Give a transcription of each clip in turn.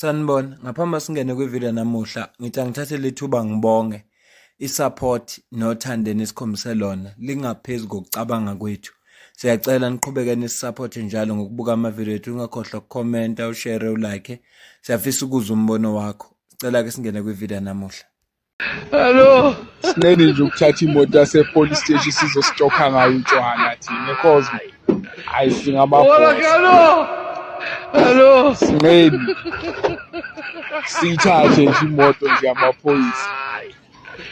Sanibona, ngaphambi singene kwivideo namuhla, ngithi angithathe lethuba ngibonge isupport nothando nesikhombise lona lingaphezulu kokucabanga kwethu. Siyacela niqhubeke nisupporte njalo ngokubuka amavideo ethu, ungakhohlwa ukukhomenta, ushare, ulike. Siyafisa ukuzwa umbono wakho. Sicela ke singene kwivideo namuhla. Hello. Sineni nje ukuthatha imoto yasepolice station sizostokha ngayo utshwala thina because singababoss. Hello. Sineni siyithathe nje imoto nje yamaphoyisa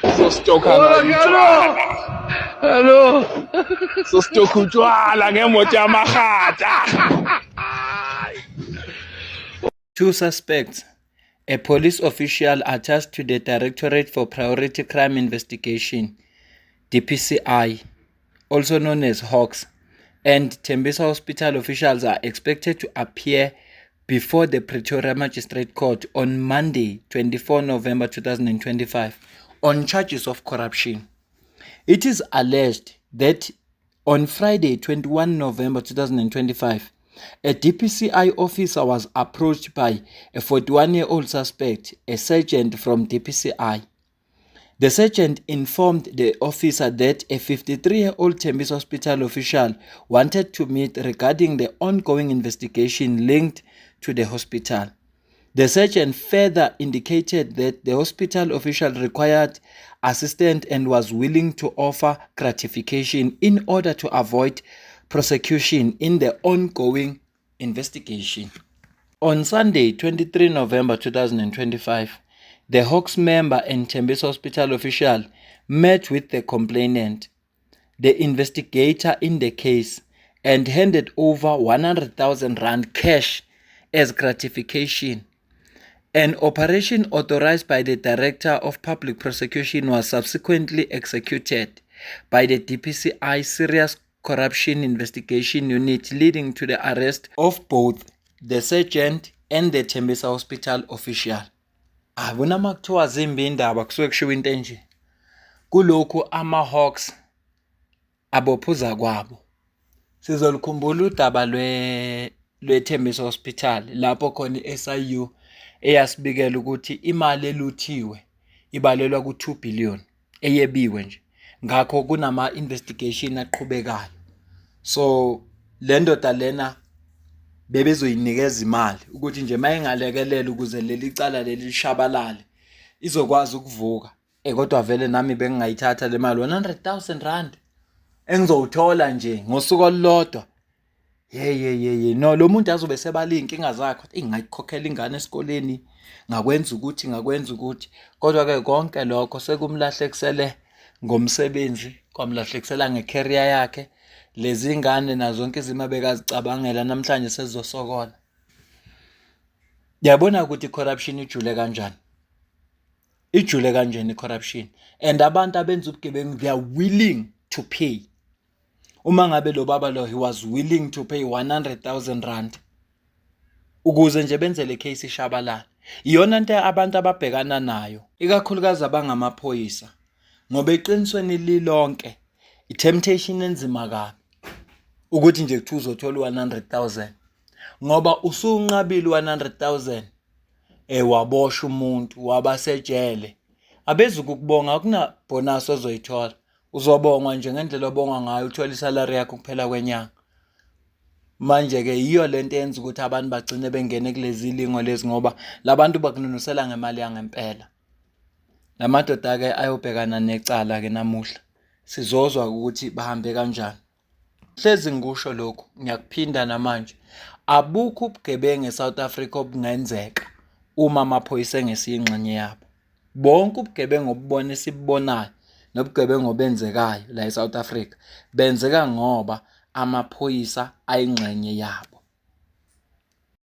sizostokha ngayo utshwala. Hello. Sizostokha utshwala ngemoto yamahata. Two suspects. A police official attached to the Directorate for Priority Crime Investigation, DPCI, also known as Hawks, and Tembisa Hospital officials are expected to appear before the Pretoria Magistrate Court on Monday, 24 November 2025, on charges of corruption. It is alleged that on Friday, 21 November 2025, a DPCI officer was approached by a 41-year-old suspect, a sergeant from DPCI. The sergeant informed the officer that a 53-year-old Tembisa Hospital official wanted to meet regarding the ongoing investigation linked to the hospital. The sergeant further indicated that the hospital official required assistance and was willing to offer gratification in order to avoid prosecution in the ongoing investigation. On Sunday, 23 November 2025, the Hawks member and Tembisa Hospital official met with the complainant, the investigator in the case, and handed over 100,000 rand cash as gratification. An operation authorized by the Director of Public Prosecution was subsequently executed by the DPCI Serious Corruption Investigation Unit, leading to the arrest of both the sergeant and the Tembisa Hospital official. Abona makuthiwa zimbi indaba kusuke kushiwo into enje. Kulokhu ama-Hawks abophuza kwabo. Sizolikhumbula udaba lwe-Tembisa Hospital lapho khona i-SIU eyasibikela ukuthi imali eluthiwe ibalelwa ku2 billion eyebiwe nje. Ngakho kunama investigation aqhubekayo. So le ndoda lena bebezoyinikeza imali ukuthi nje mayengalekelela ukuze leli cala leli lishabalale izokwazi ukuvuka. Kodwa vele nami bengingayithatha le mali 100,000 rand engizowuthola nje ngosuku olulodwa. No, lo muntu azobe sebala inkinga zakhe, ngingayikhokhela ingane esikoleni, ngakwenza ukuthi. Kodwa ke konke lokho sekumlahlekisele ngomsebenzi, kwamlahlekisela ngecareer yakhe. Lezi ngane nazo zonke izimo bekazicabangela namhlanje sezizosokola. Yabona ukuthi corruption ijule kanjani? Ijule kanjani corruption? And abantu abenza ubugebengu, they are willing to pay. Uma ngabe lo baba lo, he was willing to pay 100,000 rand ukuze nje benze le case ishabalala. Iyona into abantu ababhekana nayo, ikakhulukazi abangamaphoyisa, ngoba eqinisweni lilonke i-temptation enzima kabi ukuthi nje kuthi uzothola 100,000 ngoba usunqabile 100,000 waboshwa umuntu, wabasejele. Abezuku kubonga akuna bonus ozoyithola. Uzobongwa nje ngendlela obongwa ngayo, uthola isalary yakho kuphela kwenyanga. Manje ke yiyo lento eyenza ukuthi abantu bagcine bengene kulezi lingo lezi ngoba labantu bakununusela ngemali yangempela. Lamadoda ke ayobhekana necala ke namuhla. Sizozwa ukuthi bahambe kanjani. Hlezi ngisho lokho, ngiyakuphinda namanje. Abukho ubugebengu eSouth Africa obungenzeka uma amaphoyisa engesiyingxenye yabo. Bonke ubugebengu obubona sibubonayo nobugebengu obenzekayo la eSouth Africa benzeka ngoba amaphoyisa ayingxenye yabo.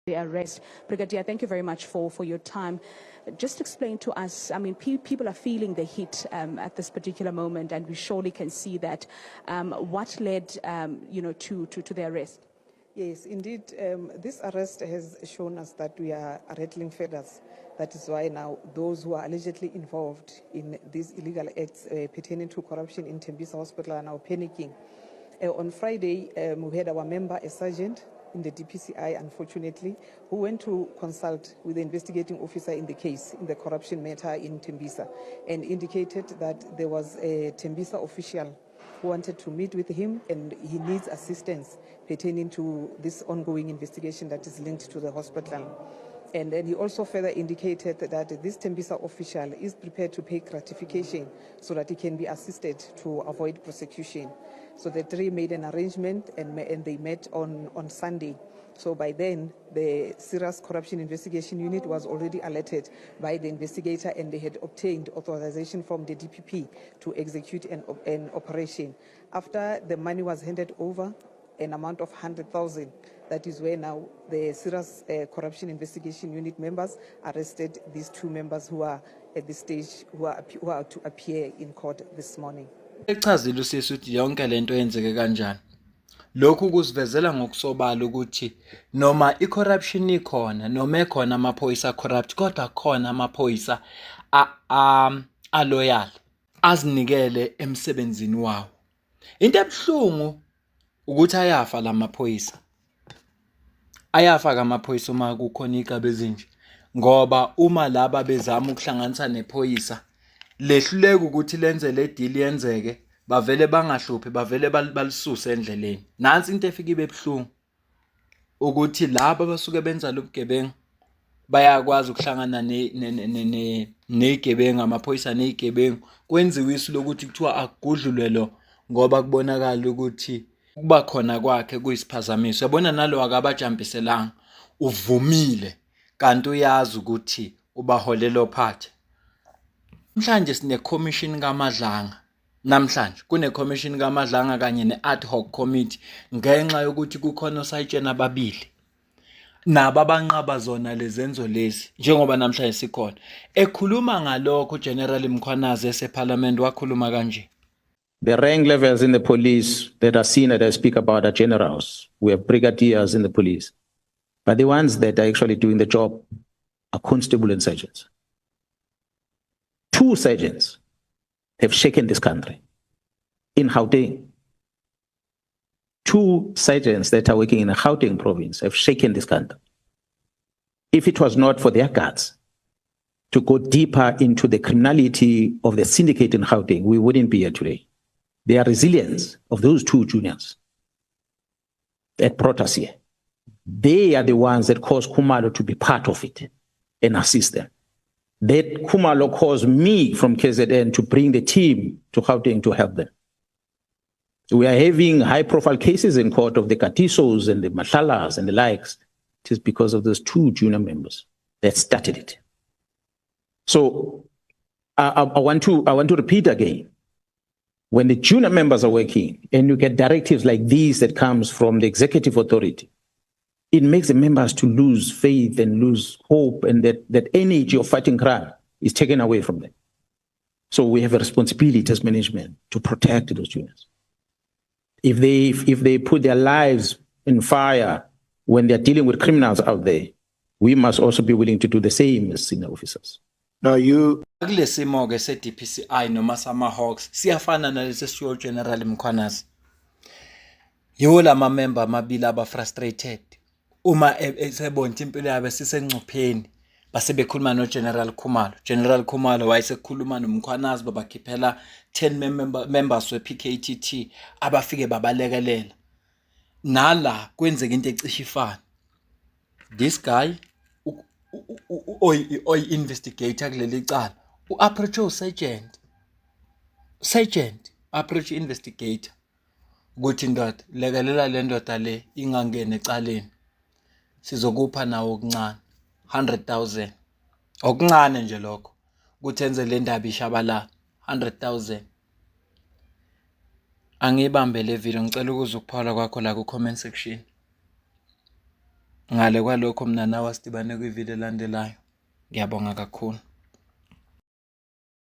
The arrest. Brigadier, thank you very much for your time. Just explain to us, I mean, people are feeling the heat at this particular moment, and we surely can see that. What led, to the arrest? Yes, indeed. This arrest has shown us that we are rattling feathers. That is why now those who are allegedly involved in these illegal acts pertaining to corruption in Tembisa Hospital are now panicking. On Friday, we had our member, a sergeant, in the DPCI, unfortunately, who went to consult with the investigating officer in the case, in the corruption matter in Tembisa, and indicated that there was a Tembisa official who wanted to meet with him and he needs assistance pertaining to this ongoing investigation that is linked to the hospital. And then he also further indicated that this Tembisa official is prepared to pay gratification so that he can be assisted to avoid prosecution. So the three made an arrangement and they met on Sunday. So by then, the Serious Corruption Investigation Unit was already alerted by the investigator and they had obtained authorization from the DPP to execute an operation. After the money was handed over, an amount of 100,000, that is where now the Serious Corruption Investigation Unit members arrested these two members who are at this stage, who are to appear in court this morning. Echazile usisi ukuthi yonke lento yenzeke kanjani. Lokhu kusivezela ngokusobala ukuthi noma icorruption ikhona noma ekhona amaphoyisa corrupt kodwa khona amaphoyisa a loyal azinikele emsebenzini wawo. Into ebhlungu ukuthi ayafa lamaphoyisa. Ayafa kamaphoyisa uma kukhona igaba ezinje ngoba uma laba bezama ukuhlanganisa nephoyisa lehluleka ukuthi lenze le deal yenzeke bavele bangahluphi bavele balisuse endleleni. Nansi into efika ibe ebhlungu ukuthi laba basuke benza lobugebengu bayakwazi ukuhlangana nezigebengu amaphoyisa nezigebengu kwenziwe isu lokuthi kuthiwa akugudlulwe lo ngoba kubonakala ukuthi kuba khona kwakhe kuyisiphazamiso. Yabona nalo akabajampiselanga uvumile kanti uyazi ukuthi ubaholela ophathe. Mhlanje sine commission kaMadlanga. Namhlanje kune commission kaMadlanga kanye ne-ad hoc committee ngenxa yokuthi kukhona osayitshena ababili nabo abanqaba zona lezenzo lezi njengoba namhlanje sikhona. Ekhuluma ngalokho uGeneral Mkhwanazi eseParliament wakhuluma kanje. The rank levels in the police that are seen that I speak about are generals. We have brigadiers in the police. But the ones that are actually doing the job are constable and sergeants. 2 sergeants have shaken this country in Gauteng. 2 sergeants that are working in the Gauteng province have shaken this country. If it was not for their guts to go deeper into the criminality of the syndicate in Gauteng, we wouldn't be here today. The resilience of those 2 juniors that brought us here, they are the ones that caused Khumalo to be part of it and assist them. That Khumalo caused me from KZN to bring the team to Gauteng to help them. So we are having high-profile cases in court of the Katisos and the Matlalas and the likes. It is because of those 2 junior members that started it. So I want to repeat again. When the junior members are working and you get directives like these that comes from the executive authority, it makes the members to lose faith and lose hope, and that energy of fighting crime is taken away from them. So we have a responsibility as management to protect those juniors. If they put their lives in fire when they're dealing with criminals out there, we must also be willing to do the same as senior officers. No, you Kulesimo ke se-DPCI noma sama-Hawks siyafana nalesi esisho General Mkhwanazi. Yiwo lama member amabili aba-frustrated uma esebona impilo yabo sisengcupheni base bekhuluma noGeneral Khumalo. General Khumalo wayesekhuluma noMkhwanazi babakhiphela 10 members we-PKTT abafike babalekelela. Nala kwenzeka into ecishe ifana. This guy oy investigator kuleli cala u-approach sergeant approach investigator ukuthi ndoda lekelela le ndoda le ingangene ecaleni sizokupha nawo okuncane 100,000 okuncane nje lokho ukuthi enze le ndaba ishabalala 100,000. Angibambe le video ngicela ukuzukuphawula kwakho la ku comment section. Ngale kwalokho mina nawe sidibane kwi video elandelayo. Ngiyabonga kakhulu.